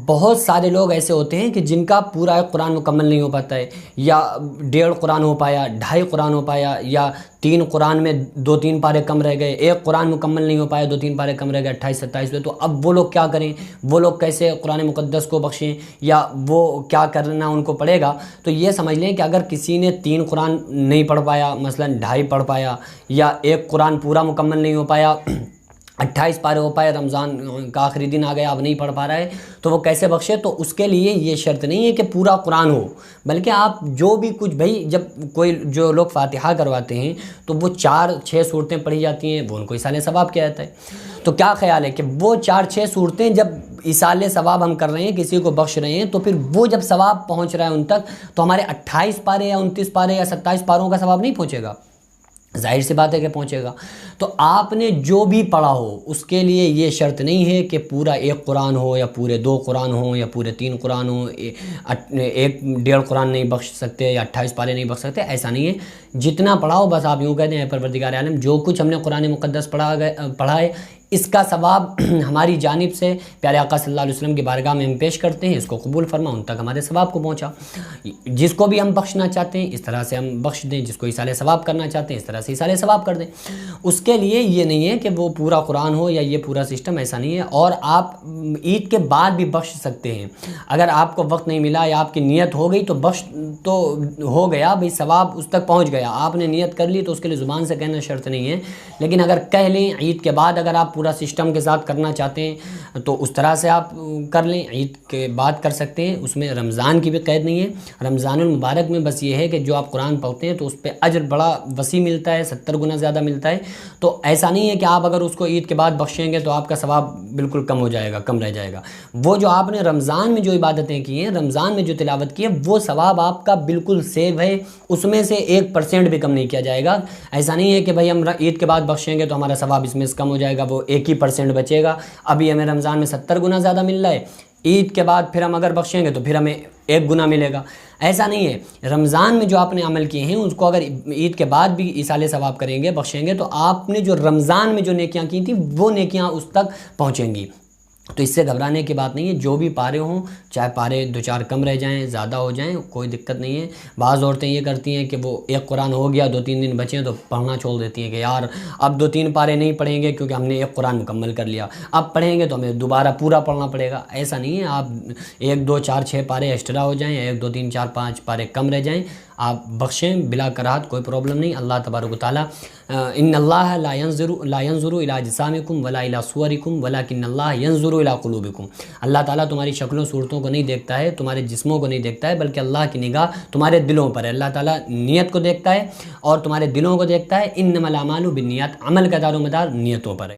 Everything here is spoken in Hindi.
बहुत सारे लोग ऐसे होते हैं कि जिनका पूरा एक कुरान मुकम्मल नहीं हो पाता है, या 1.5 कुरान हो पाया, 2.5 कुरान हो पाया, या 3 कुरान में 2-3 पारे कम रह गए, 1 कुरान मुकम्मल नहीं हो पाया, 2-3 पारे कम रह गए 28-27 में। तो अब वो लोग क्या करें, वो लोग कैसे कुरान मुक़द्दस को बख्शें, या वो क्या करना उनको पड़ेगा। तो ये समझ लें कि अगर किसी ने 3 कुरान नहीं पढ़ पाया, मसलन 2.5 पढ़ पाया, या 1 कुरान पूरा मुकम्मल नहीं हो पाया, 28 पारे हो पाए, रमज़ान का आखिरी दिन आ गया, अब नहीं पढ़ पा रहा है, तो वो कैसे बख्शे। तो उसके लिए ये शर्त नहीं है कि पूरा कुरान हो, बल्कि आप जो भी कुछ, भाई जब कोई जो लोग फातिहा करवाते हैं तो वो 4-6 सूरतें पढ़ी जाती हैं, वो उनको इसाले सवाब किया जाता है। तो क्या ख्याल है कि वो 4-6 सूरतें जब इसाले सवाब हम कर रहे हैं, किसी को बख्श रहे हैं, तो फिर वो जब सवाब पहुँच रहा है उन तक, तो हमारे 28 पारे या 29 पारे या 27 पारों का सवाब नहीं पहुँचेगा? जाहिर सी बात है कि पहुँचेगा। तो आपने जो भी पढ़ा हो उसके लिए ये शर्त नहीं है कि पूरा 1 कुरान हो, या पूरे 2 कुरान हो, या पूरे 3 कुरान हो, 1-1.5 कुरान नहीं बख्श सकते, या 28 पारे नहीं बख्श सकते, ऐसा नहीं है। जितना पढ़ाओ बस आप यूँ कहते हैं परवरदिगार आलम जो कुछ हमने कुरान मुक़द्दस पढ़ा है, इसका सवाब हमारी जानिब से प्यारे आका सल्लल्लाहु अलैहि वसल्लम की बारगाह में हम पेश करते हैं, इसको कबूल फरमा, उन तक हमारे सवाब को पहुँचा। जिसको भी हम बख्शना चाहते हैं इस तरह से हम बख्श दें, जिसको इसाले सवाब करना चाहते हैं इस तरह से इसाले सवाब कर दें। उसके लिए ये नहीं है कि वो पूरा कुरान हो या ये पूरा सिस्टम, ऐसा नहीं है। और आप ईद के बाद भी बख्श सकते हैं, अगर आपको वक्त नहीं मिला या आपकी नीयत हो गई तो बख्श तो हो गया, भाई सवाब उस तक पहुँच गया, आपने नीयत कर ली तो उसके लिए ज़ुबान से कहना शर्त नहीं है। लेकिन अगर कह लें ईद के बाद, अगर आप पूरा सिस्टम के साथ करना चाहते हैं तो उस तरह से आप कर लें, ईद के बाद कर सकते हैं। उसमें रमज़ान की भी कैद नहीं है। रमज़ानुल मुबारक में बस ये है कि जो आप कुरान पढ़ते हैं तो उस पर अजर बड़ा वसी मिलता है, 70 गुना ज़्यादा मिलता है। तो ऐसा नहीं है कि आप अगर उसको ईद के बाद बख्शेंगे तो आपका सवाब बिल्कुल कम हो जाएगा, कम रह जाएगा। वो जो आपने रमज़ान में जो इबादतें की हैं, रमज़ान में जो तिलावत की है, वो सवाब आपका बिल्कुल सेव है, उसमें से 1% भी कम नहीं किया जाएगा। ऐसा नहीं है कि भाई हम ईद के बाद बख्शेंगे तो हमारा सवाब इसमें से कम हो जाएगा, वो 1% बचेगा। अभी हमें रमज़ान में 70 गुना ज़्यादा मिल रहा है, ईद के बाद फिर हम अगर बख्शेंगे तो फिर हमें 1 गुना मिलेगा। ऐसा नहीं है। रमज़ान में जो आपने अमल किए हैं उसको अगर ईद के बाद भी इसाले सवाब करेंगे, बख्शेंगे, तो आपने जो रमज़ान में जो नेकियां की थी वो नेकियां उस तक पहुँचेंगी। तो इससे घबराने की बात नहीं है। जो भी पारे हों, चाहे पारे 2-4 कम रह जाएं, ज़्यादा हो जाएं, कोई दिक्कत नहीं है। बाज़ औरतें ये करती हैं कि वो 1 कुरान हो गया, 2-3 दिन बचे तो पढ़ना छोड़ देती हैं कि यार अब 2-3 पारे नहीं पढ़ेंगे क्योंकि हमने 1 कुरान मुकम्मल कर लिया, अब पढ़ेंगे तो हमें दोबारा पूरा पढ़ना पड़ेगा। ऐसा नहीं है। आप 1-2-4-6 पारे एक्स्ट्रा हो जाएँ, 1-2-3-4-5 पारे कम रह जाएँ, आप बख्शें बिला कराहत, कोई प्रॉब्लम नहीं। अल्लाह तबारक व तआला इन्नल्लाह ला यंजुरु इला अजसामिकुम वला इला सुवरिकुम वलाकिन्नल्लाह यंजुरु इला कुलूबिकुम। अल्लाह ताला तुम्हारी शक्लों सूरतों को नहीं देखता है, तुम्हारे जिस्मों को नहीं देखता है, बल्कि अल्लाह की निगाह तुम्हारे दिलों पर है। अल्लाह ताला नियत को देखता है और तुम्हारे दिलों को देखता है। इन्नमल अमालु बिन्नियात, अमल का दारोमदार नियतों पर है।